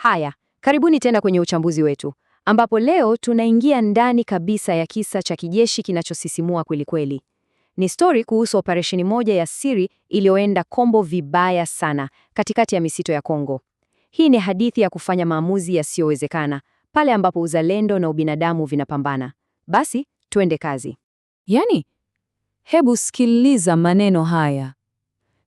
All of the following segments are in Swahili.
Haya, karibuni tena kwenye uchambuzi wetu, ambapo leo tunaingia ndani kabisa ya kisa cha kijeshi kinachosisimua kweli kweli. Ni stori kuhusu operesheni moja ya siri iliyoenda kombo vibaya sana katikati ya misitu ya Kongo. Hii ni hadithi ya kufanya maamuzi yasiyowezekana pale ambapo uzalendo na ubinadamu vinapambana. Basi, tuende kazi. Hebu sikiliza maneno haya.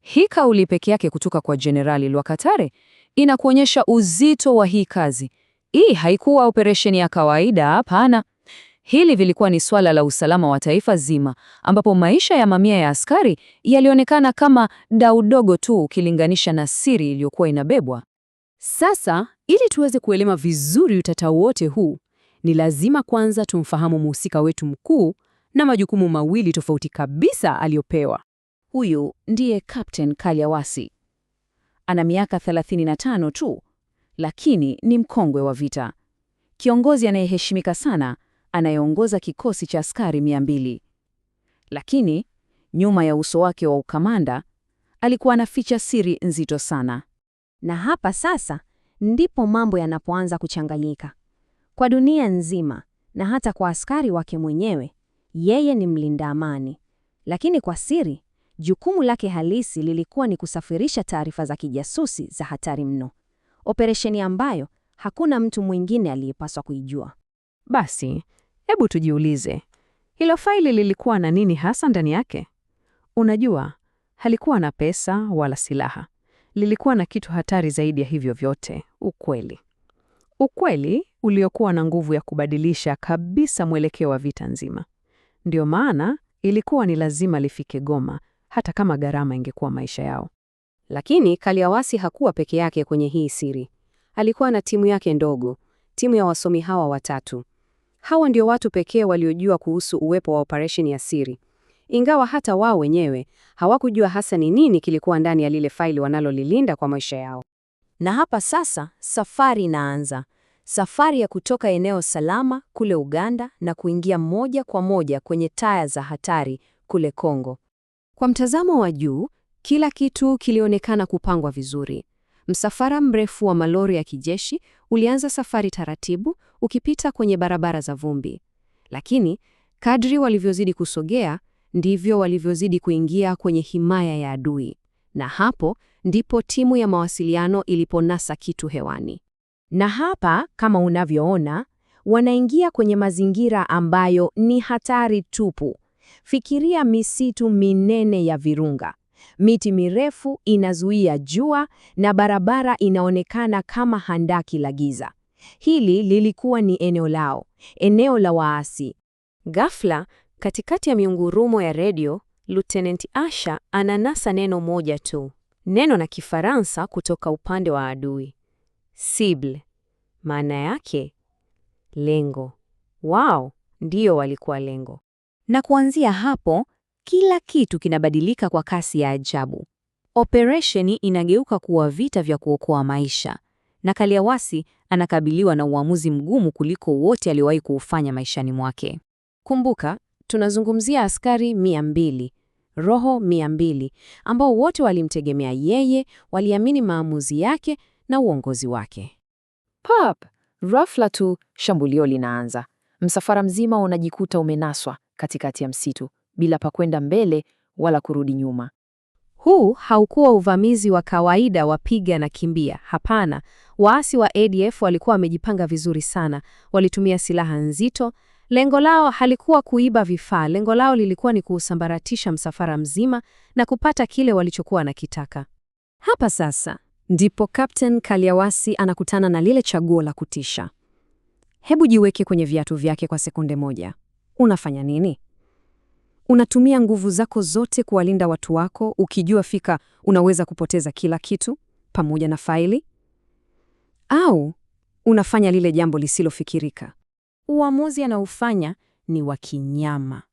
Hii kauli peke yake kutoka kwa Jenerali Lwakatare inakuonyesha uzito wa hii kazi. Hii haikuwa operesheni ya kawaida, hapana. Hili vilikuwa ni swala la usalama wa taifa zima, ambapo maisha ya mamia ya askari yalionekana kama dau dogo tu ukilinganisha na siri iliyokuwa inabebwa. Sasa, ili tuweze kuelewa vizuri utata wote huu, ni lazima kwanza tumfahamu mhusika wetu mkuu na majukumu mawili tofauti kabisa aliyopewa. Huyu ndiye Captain Kalyawasi. Ana miaka 35 tu, lakini ni mkongwe wa vita. Kiongozi anayeheshimika sana, anayeongoza kikosi cha askari 200. Lakini nyuma ya uso wake wa ukamanda alikuwa anaficha siri nzito sana. Na hapa sasa ndipo mambo yanapoanza kuchanganyika. Kwa dunia nzima na hata kwa askari wake mwenyewe, yeye ni mlinda amani. Lakini kwa siri, jukumu lake halisi lilikuwa ni kusafirisha taarifa za kijasusi za hatari mno. Operesheni ambayo hakuna mtu mwingine aliyepaswa kuijua. Basi, hebu tujiulize, hilo faili lilikuwa na nini hasa ndani yake? Unajua, halikuwa na pesa wala silaha. Lilikuwa na kitu hatari zaidi ya hivyo vyote, ukweli. Ukweli uliokuwa na nguvu ya kubadilisha kabisa mwelekeo wa vita nzima. Ndio maana ilikuwa ni lazima lifike Goma, hata kama gharama ingekuwa maisha yao. Lakini Kalyawasi hakuwa peke yake kwenye hii siri. Alikuwa na timu yake ndogo, timu ya wasomi hawa watatu. Hawa ndio watu pekee waliojua kuhusu uwepo wa operesheni ya siri. Ingawa hata wao wenyewe hawakujua hasa ni nini kilikuwa ndani ya lile faili wanalolilinda kwa maisha yao. Na hapa sasa safari inaanza. Safari ya kutoka eneo salama kule Uganda na kuingia moja kwa moja kwenye taya za hatari kule Kongo. Kwa mtazamo wa juu, kila kitu kilionekana kupangwa vizuri. Msafara mrefu wa malori ya kijeshi ulianza safari taratibu, ukipita kwenye barabara za vumbi. Lakini kadri walivyozidi kusogea, ndivyo walivyozidi kuingia kwenye himaya ya adui. Na hapo ndipo timu ya mawasiliano iliponasa kitu hewani. Na hapa, kama unavyoona, wanaingia kwenye mazingira ambayo ni hatari tupu. Fikiria misitu minene ya Virunga. Miti mirefu inazuia jua na barabara inaonekana kama handaki la giza. Hili lilikuwa ni eneo lao, eneo la waasi. Ghafla, katikati ya miungurumo ya redio, Lieutenant Asha ananasa neno moja tu. Neno la Kifaransa kutoka upande wa adui. Cible. Maana yake lengo. Wao ndio walikuwa lengo. Na kuanzia hapo, kila kitu kinabadilika kwa kasi ya ajabu. Operesheni inageuka kuwa vita vya kuokoa maisha, na Kalyawasi anakabiliwa na uamuzi mgumu kuliko wote aliyowahi kuufanya maishani mwake. Kumbuka, tunazungumzia askari 200, roho 200, ambao wote walimtegemea yeye, waliamini maamuzi yake na uongozi wake. Pap, ghafla tu shambulio linaanza. Msafara mzima unajikuta umenaswa katikati ya msitu, bila pa kwenda mbele wala kurudi nyuma. Huu haukuwa uvamizi wa kawaida wa piga na kimbia, hapana. Waasi wa ADF walikuwa wamejipanga vizuri sana, walitumia silaha nzito. Lengo lao halikuwa kuiba vifaa, lengo lao lilikuwa ni kuusambaratisha msafara mzima na kupata kile walichokuwa nakitaka. Hapa sasa ndipo Captain Kalyawasi anakutana na lile chaguo la kutisha. Hebu jiweke kwenye viatu vyake kwa sekunde moja. Unafanya nini? Unatumia nguvu zako zote kuwalinda watu wako, ukijua fika unaweza kupoteza kila kitu pamoja na faili? Au unafanya lile jambo lisilofikirika? Uamuzi anaufanya ni wa kinyama.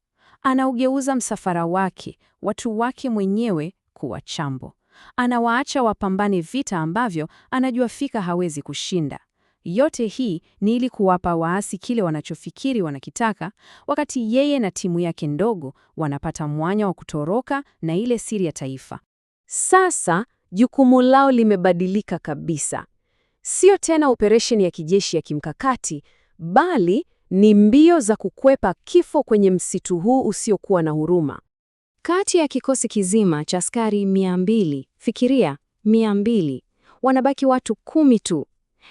Anaugeuza msafara wake, watu wake mwenyewe, kuwa chambo. Anawaacha wapambane vita ambavyo anajua fika hawezi kushinda. Yote hii ni ili kuwapa waasi kile wanachofikiri wanakitaka, wakati yeye na timu yake ndogo wanapata mwanya wa kutoroka na ile siri ya taifa. Sasa jukumu lao limebadilika kabisa. Sio tena operesheni ya kijeshi ya kimkakati, bali ni mbio za kukwepa kifo kwenye msitu huu usiokuwa na huruma. Kati ya kikosi kizima cha askari 200, fikiria 200, wanabaki watu 10 tu.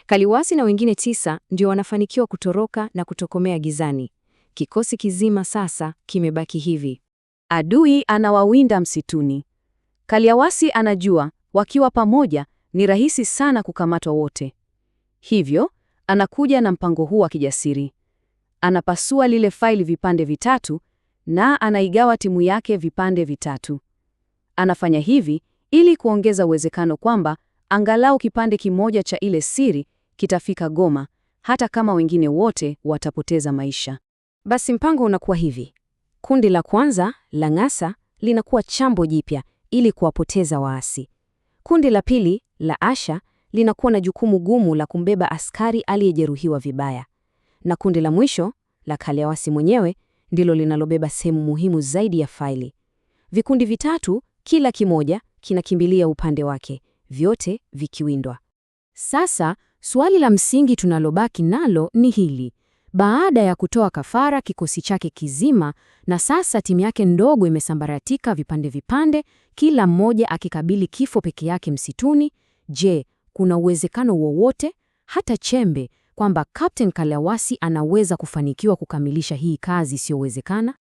Kaliwasi na wengine 9 ndio wanafanikiwa kutoroka na kutokomea gizani. Kikosi kizima sasa kimebaki hivi. Adui anawawinda msituni. Kaliawasi anajua wakiwa pamoja ni rahisi sana kukamatwa wote. Hivyo, anakuja na mpango huu wa kijasiri. Anapasua lile faili vipande vitatu na anaigawa timu yake vipande vitatu. Anafanya hivi ili kuongeza uwezekano kwamba angalau kipande kimoja cha ile siri kitafika Goma, hata kama wengine wote watapoteza maisha. Basi mpango unakuwa hivi. Kundi la kwanza la Ng'asa linakuwa chambo jipya ili kuwapoteza waasi. Kundi la pili la Asha linakuwa na jukumu gumu la kumbeba askari aliyejeruhiwa vibaya. Na kundi la mwisho la Kaliawasi mwenyewe ndilo linalobeba sehemu muhimu zaidi ya faili. Vikundi vitatu, kila kimoja kinakimbilia upande wake, vyote vikiwindwa. Sasa, swali la msingi tunalobaki nalo ni hili. Baada ya kutoa kafara kikosi chake kizima, na sasa timu yake ndogo imesambaratika vipande vipande, kila mmoja akikabili kifo peke yake msituni, je, kuna uwezekano wowote, hata chembe, kwamba Captain Kaliawasi anaweza kufanikiwa kukamilisha hii kazi isiyowezekana?